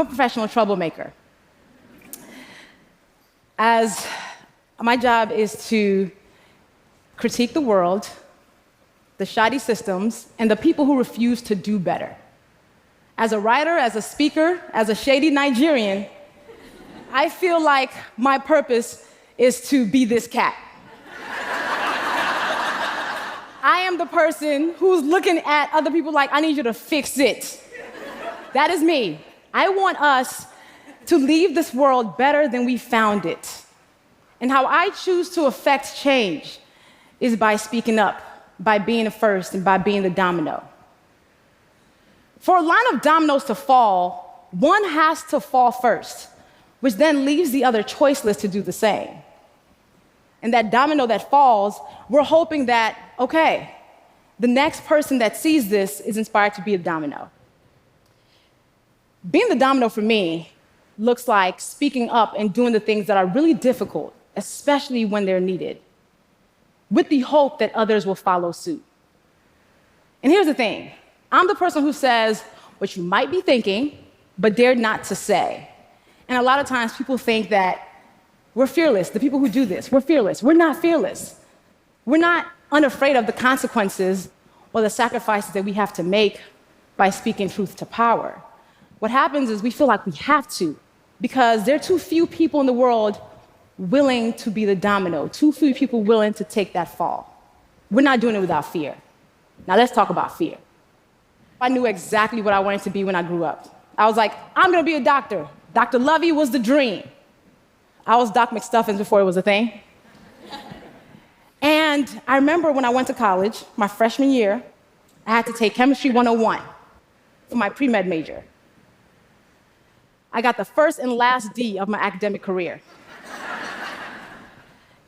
professional troublemaker. As my job is to critique the world, the shoddy systems, and the people who refuse to do better. As a writer, as a speaker, as a shady Nigerian, I feel like my purpose is to be this cat. I am the person who's looking at other people like, I need you to fix it. That is me. I want us to leave this world better than we found it. And how I choose to affect change is by speaking up, by being the first, and by being the domino. For a line of dominoes to fall, one has to fall first, which then leaves the other choiceless to do the same. And that domino that falls, we're hoping that, okay, the next person that sees this is inspired to be a domino. Being the domino for me looks like speaking up and doing the things that are really difficult, especially when they're needed, with the hope that others will follow suit. And here's the thing. I'm the person who says what you might be thinking, but dare not to say. And a lot of times people think that we're fearless. The people who do this, we're fearless. We're not fearless. We're not unafraid of the consequences or the sacrifices that we have to make by speaking truth to power. What happens is we feel like we have to, because there are too few people in the world willing to be the domino, too few people willing to take that fall. We're not doing it without fear. Now let's talk about fear. I knew exactly what I wanted to be when I grew up. I was like, I'm gonna be a doctor. Dr. Lovey was the dream. I was Doc McStuffins before it was a thing. And I remember when I went to college, my freshman year, I had to take Chemistry 101 for my pre-med major. I got the first and last D of my academic career.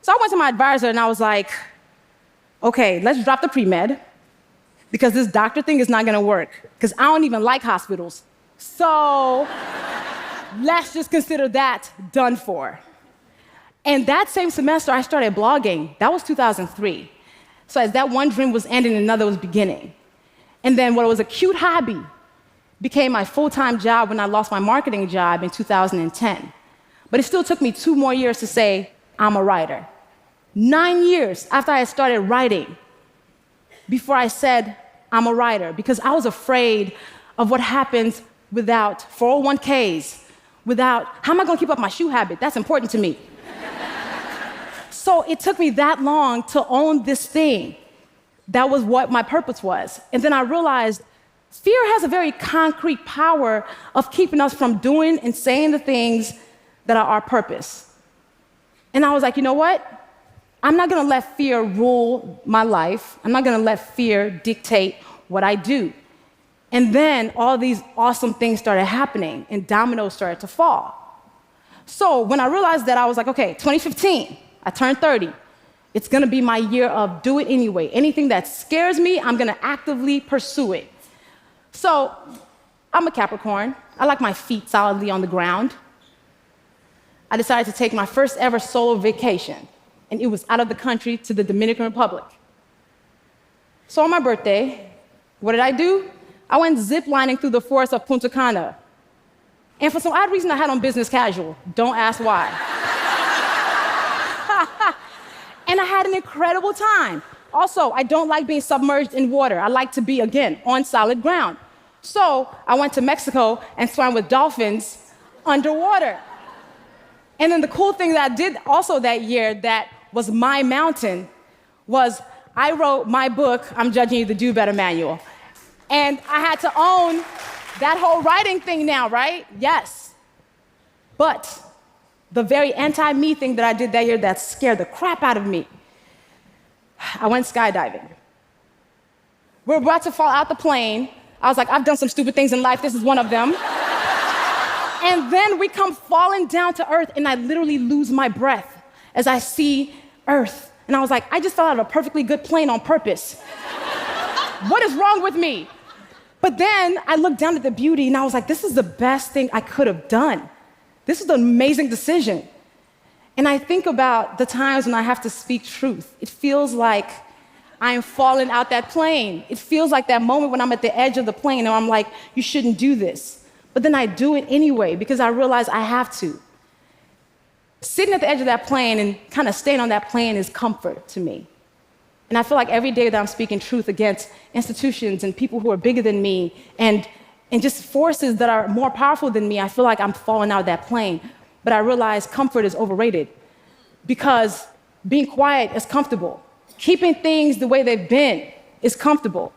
So I went to my advisor and I was like, okay, let's drop the pre-med because this doctor thing is not gonna work because I don't even like hospitals. So let's just consider that done for. And that same semester, I started blogging. That was 2003. So as that one dream was ending, another was beginning. And then what was a cute hobby became my full-time job when I lost my marketing job in 2010. But it still took me 2 more years to say, I'm a writer. 9 years after I had started writing before I said, I'm a writer, because I was afraid of what happens without 401ks, without, how am I gonna keep up my shoe habit? That's important to me. So it took me that long to own this thing. That was what my purpose was. And then I realized fear has a very concrete power of keeping us from doing and saying the things that are our purpose. And I was like, you know what? I'm not gonna let fear rule my life. I'm not gonna let fear dictate what I do. And then all these awesome things started happening and dominoes started to fall. So when I realized that, I was like, okay, 2015, I turned 30. It's gonna be my year of do it anyway. Anything that scares me, I'm gonna actively pursue it. So I'm a Capricorn. I like my feet solidly on the ground. I decided to take my first ever solo vacation, and it was out of the country to the Dominican Republic. So on my birthday, what did I do? I went ziplining through the forest of Punta Cana. And for some odd reason, I had on business casual. Don't ask why. And I had an incredible time. Also, I don't like being submerged in water. I like to be, again, on solid ground. So I went to Mexico and swam with dolphins underwater. And then the cool thing that I did also that year that was my mountain was I wrote my book, I'm Judging You, the Do Better Manual. And I had to own that whole writing thing now, right? Yes. But the very anti-me thing that I did that year that scared the crap out of me, I went skydiving. We're about to fall out the plane. I was like, I've done some stupid things in life. This is one of them. And then we come falling down to earth, and I literally lose my breath as I see earth. And I was like, I just fell out of a perfectly good plane on purpose. What is wrong with me? But then I looked down at the beauty, and I was like, this is the best thing I could have done. This is an amazing decision. And I think about the times when I have to speak truth. It feels like I am falling out that plane. It feels like that moment when I'm at the edge of the plane and I'm like, you shouldn't do this. But then I do it anyway because I realize I have to. Sitting at the edge of that plane and kind of staying on that plane is comfort to me. And I feel like every day that I'm speaking truth against institutions and people who are bigger than me and just forces that are more powerful than me, I feel like I'm falling out of that plane. But I realize comfort is overrated because being quiet is comfortable. Keeping things the way they've been is comfortable.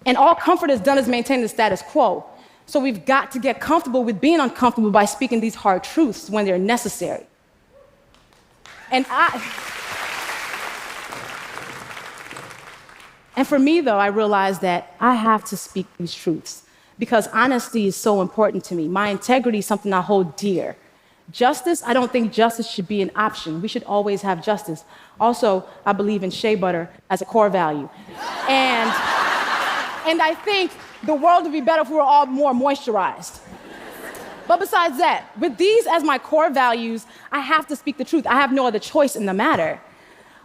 And all comfort has done is maintain the status quo. So we've got to get comfortable with being uncomfortable by speaking these hard truths when they're necessary. And for me, though, I realized that I have to speak these truths because honesty is so important to me. My integrity is something I hold dear. Justice, I don't think justice should be an option. We should always have justice. Also, I believe in shea butter as a core value. And I think the world would be better if we were all more moisturized. But besides that, with these as my core values, I have to speak the truth. I have no other choice in the matter.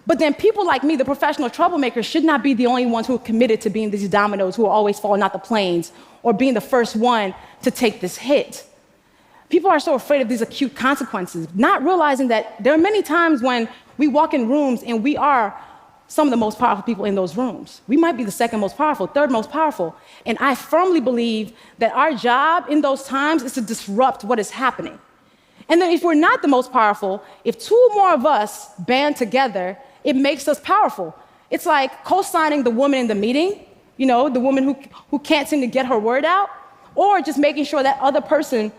But then people like me, the professional troublemakers, should not be the only ones who are committed to being these dominoes who are always falling out the planes or being the first one to take this hit. People are so afraid of these acute consequences, not realizing that there are many times when we walk in rooms and we are some of the most powerful people in those rooms. We might be the second most powerful, third most powerful. And I firmly believe that our job in those times is to disrupt what is happening. And then if we're not the most powerful, if two more of us band together, it makes us powerful. It's like co-signing the woman in the meeting, you know, the woman who can't seem to get her word out, or just making sure that other person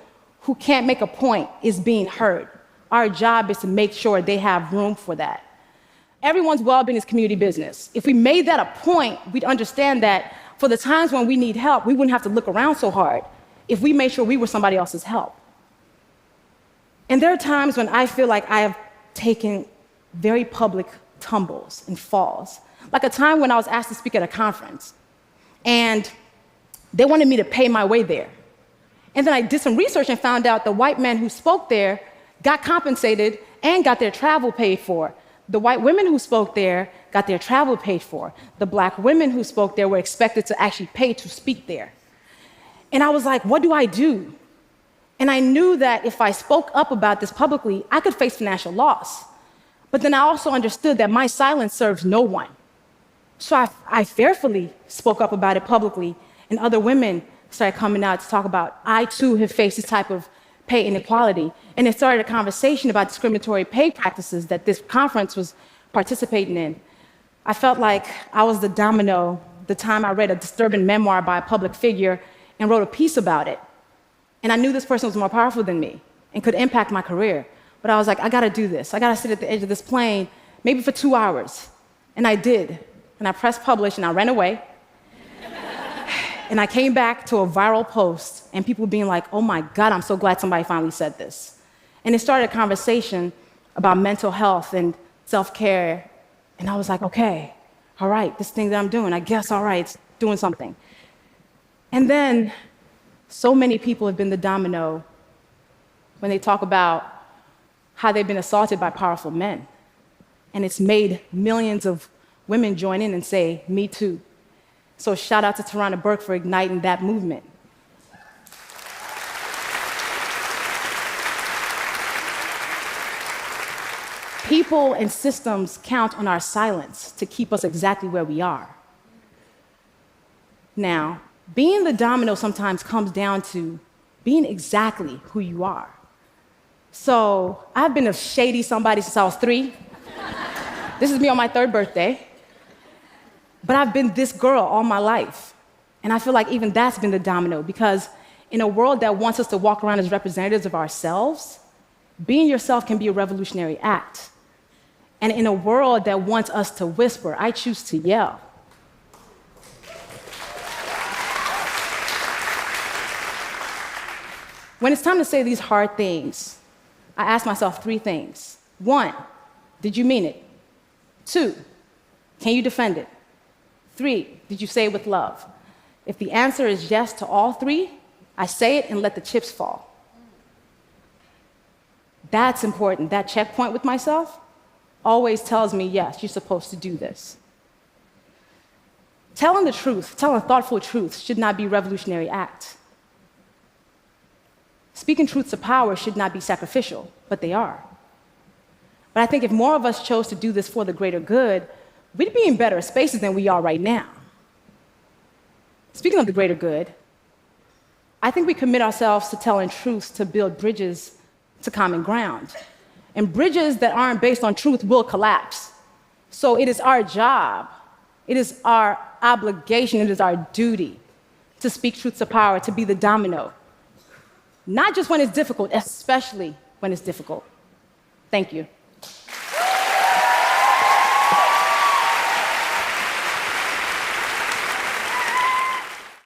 who can't make a point is being heard. Our job is to make sure they have room for that. Everyone's well-being is community business. If we made that a point, we'd understand that for the times when we need help, we wouldn't have to look around so hard if we made sure we were somebody else's help. And there are times when I feel like I have taken very public tumbles and falls. Like a time when I was asked to speak at a conference, and they wanted me to pay my way there. And then I did some research and found out the white men who spoke there got compensated and got their travel paid for. The white women who spoke there got their travel paid for. The black women who spoke there were expected to actually pay to speak there. And I was like, what do I do? And I knew that if I spoke up about this publicly, I could face financial loss. But then I also understood that my silence serves no one. So I fearfully spoke up about it publicly, and other women started coming out to talk about, I too have faced this type of pay inequality. And it started a conversation about discriminatory pay practices that this conference was participating in. I felt like I was the domino the time I read a disturbing memoir by a public figure and wrote a piece about it. And I knew this person was more powerful than me and could impact my career. But I was like, I gotta do this. I gotta sit at the edge of this plane, maybe for 2 hours. And I did. And I pressed publish and I ran away. And I came back to a viral post and people being like, oh my God, I'm so glad somebody finally said this. And it started a conversation about mental health and self-care. And I was like, okay, all right, this thing that I'm doing, I guess, all right, it's doing something. And then so many people have been the domino when they talk about how they've been assaulted by powerful men. And it's made millions of women join in and say, me too. So shout out to Tarana Burke for igniting that movement. People and systems count on our silence to keep us exactly where we are. Now, being the domino sometimes comes down to being exactly who you are. So I've been a shady somebody since I was 3. This is me on my 3rd birthday. But I've been this girl all my life. And I feel like even that's been the domino, because in a world that wants us to walk around as representatives of ourselves, being yourself can be a revolutionary act. And in a world that wants us to whisper, I choose to yell. When it's time to say these hard things, I ask myself 3 things. 1, did you mean it? 2, can you defend it? 3, did you say it with love? If the answer is yes to all 3, I say it and let the chips fall. That's important. That checkpoint with myself always tells me, yes, you're supposed to do this. Telling the truth, telling thoughtful truth should not be a revolutionary act. Speaking truth to power should not be sacrificial, but they are. But I think if more of us chose to do this for the greater good, we'd be in better spaces than we are right now. Speaking of the greater good, I think we commit ourselves to telling truths to build bridges to common ground. And bridges that aren't based on truth will collapse. So it is our job, it is our obligation, it is our duty to speak truth to power, to be the domino. Not just when it's difficult, especially when it's difficult. Thank you.